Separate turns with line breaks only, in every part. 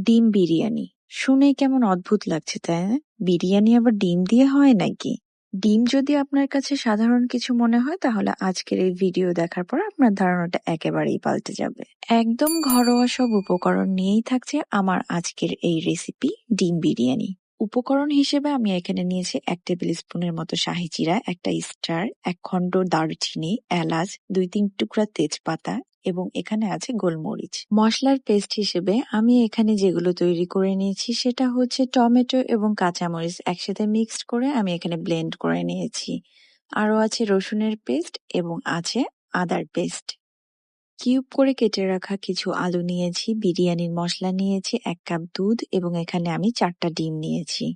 ডিম বিরিয়ানি। শুনেই কেমন অদ্ভুত লাগছে, তাই না? বিরিয়ানি আবার ডিম দিয়ে হয় নাকি? ডিম যদি আপনার কাছে সাধারণ কিছু মনে হয়, তাহলে আজকের এই ভিডিও দেখার পর আপনার ধারণাটা একেবারেই পাল্টে যাবে। একদম ঘরোয়া সব উপকরণ নিয়েই থাকছে আমার আজকের এই রেসিপি, ডিম বিরিয়ানি। উপকরণ হিসেবে আমি এখানে নিয়েছি 1 টেবিল স্পুনের মতো শাহি জিরা, একটা স্টার, 1 খণ্ড দারুচিনি, এলাচ, 2-3 টুকরা তেজপাতা এবং এখানে আছে গোলমরিচ। মশলার পেস্ট হিসেবে আমি এখানে যেগুলো তৈরি করে নিয়েছি সেটা হচ্ছে টমেটো এবং কাঁচামরিচ একসাথে মিক্সড করে আমি এখানে ব্লেন্ড করে নিয়েছি। আরো আছে রসুনের পেস্ট এবং আছে আদার পেস্ট। কিউব করে কেটে রাখা কিছু আলু নিয়েছি, বিরিয়ানির মশলা নিয়েছি, 1 কাপ দুধ এবং এখানে আমি 4টা ডিম নিয়েছি।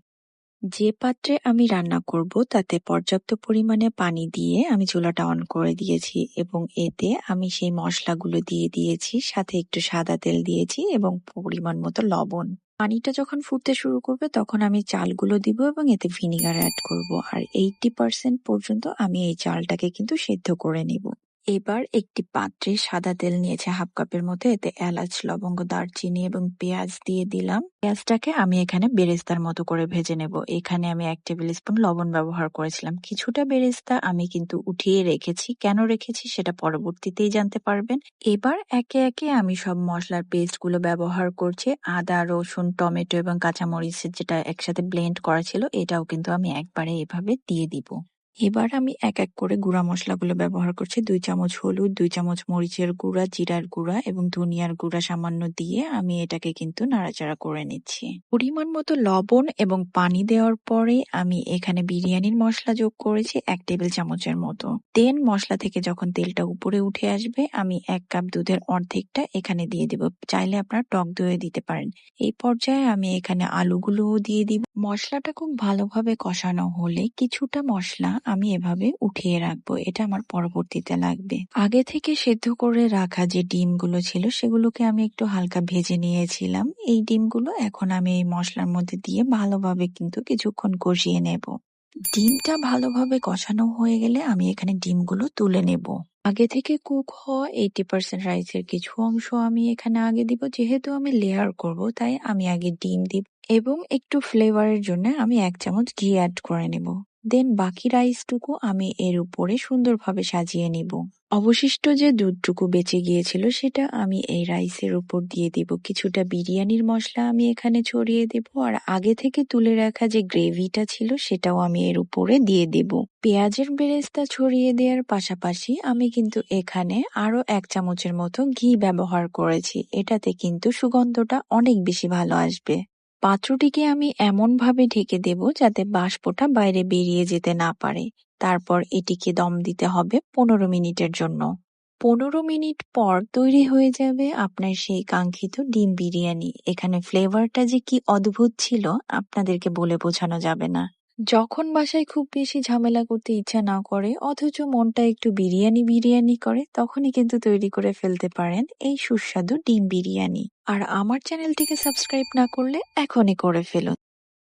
যে পাত্রে আমি রান্না করব তাতে পর্যাপ্ত পরিমাণে পানি দিয়ে আমি চুলাটা অন করে দিয়েছি এবং এতে আমি সেই মশলাগুলো দিয়ে দিয়েছি, সাথে একটু সাদা তেল দিয়েছি এবং পরিমাণ মতো লবণ। পানিটা যখন ফুটতে শুরু করবে তখন আমি চালগুলো দিব এবং এতে ভিনিগার অ্যাড করব, আর 80% পর্যন্ত আমি এই চালটাকে কিন্তু সেদ্ধ করে নিব। এবার একটি পাত্রে সাদা তেল নিয়েছে 1/2 কাপের মতো, এতে এলাচ, লবঙ্গ, দারচিনি এবং পেঁয়াজ দিয়ে দিলাম। পেঁয়াজটাকে আমি এখানে বেরেস্তার মতো করে ভেজে নেব। এখানে আমি 1 টেবিল স্পুন লবণ ব্যবহার করেছিলাম। কিছুটা বেরেস্তা আমি কিন্তু উঠিয়ে রেখেছি। কেন রেখেছি সেটা পরবর্তীতেই জানতে পারবেন। এবার একে একে আমি সব মশলার পেস্ট গুলো ব্যবহার করছি। আদা, রসুন, টমেটো এবং কাঁচামরিচের যেটা একসাথে ব্লেন্ড করা ছিল এটাও কিন্তু আমি একবারে এভাবে দিয়ে দিব। এবার আমি এক এক করে গুঁড়া মশলাগুলো ব্যবহার করছি। 2 চামচ হলুদ, 2 চামচ মরিচের গুঁড়া, জিরার গুঁড়া এবং ধনিয়ার গুঁড়া সামান্য দিয়ে আমি এটাকে কিন্তু নাড়াচাড়া করে নিচ্ছি। পরিমাণ মতো লবণ এবং পানি দেওয়ার পরে আমি এখানে বিরিয়ানির মশলা যোগ করেছি 1 টেবিল চামচের মতো। দেন মশলা থেকে যখন তেলটা উপরে উঠে আসবে আমি 1 কাপ দুধের অর্ধেকটা এখানে দিয়ে দিব। চাইলে আপনারা টক দইও দিতে পারেন। এই পর্যায়ে আমি এখানে আলুগুলোও দিয়ে দিব। মশলাটা খুব ভালোভাবে কষানো হলে কিছুটা মশলা আমি এভাবে উঠিয়ে রাখবো, এটা আমার পরবর্তীতে লাগবে। আগে থেকে সেদ্ধ করে রাখা যে ডিমগুলো ছিল সেগুলোকে আমি একটু হালকা ভেজে নিয়েছিলাম। এই ডিমগুলো এখন আমি এই মশলার মধ্যে দিয়ে ভালোভাবে কিন্তু কিছুক্ষণ কষিয়ে নেব। ডিমটা ভালোভাবে কষানো হয়ে গেলে আমি এখানে ডিমগুলো তুলে নেব। আগে থেকে কুক হওয়া 80% রাইসের কিছু অংশ আমি এখানে আগে দিব। যেহেতু আমি লেয়ার করব তাই আমি আগে ডিম দিব এবং একটু ফ্লেভারের জন্য আমি 1 চামচ ঘি অ্যাড করে নেব। দেন বাকি রাইসটুকু আমি এর উপরে সুন্দরভাবে সাজিয়ে নিব। অবশিষ্ট যে দুধটুকু বেঁচে গিয়েছিল সেটা আমি এই রাইসের উপর দিয়ে দিব। কিছুটা বিরিয়ানির মশলা আমি এখানে ছড়িয়ে দেব, আর আগে থেকে তুলে রাখা যে গ্রেভিটা ছিল সেটাও আমি এর উপরে দিয়ে দেব। পেঁয়াজের বেরেস্তা ছড়িয়ে দেওয়ার পাশাপাশি আমি কিন্তু এখানে আরো 1 চামচের মতো ঘি ব্যবহার করেছি। এটাতে কিন্তু সুগন্ধটা অনেক বেশি ভালো আসবে। পাত্রটিকে আমি এমন ভাবে ঢেকে দেব যাতে বাষ্পটা বাইরে বেরিয়ে যেতে না পারে। তারপর এটিকে দম দিতে হবে 15 মিনিটের জন্য। 15 মিনিট পর তৈরি হয়ে যাবে আপনার সেই কাঙ্ক্ষিত ডিম বিরিয়ানি। এখানে ফ্লেভারটা যে কি অদ্ভুত ছিল আপনাদেরকে বলে বোঝানো যাবে না। যখন বাসায় খুব বেশি ঝামেলা করতে ইচ্ছা না করে অথচ মনটা একটু বিরিয়ানি বিরিয়ানি করে, তখনই কিন্তু তৈরি করে ফেলতে পারেন এই সুস্বাদু ডিম বিরিয়ানি। আর আমার চ্যানেলটিকে সাবস্ক্রাইব না করলে এখনই করে ফেলুন।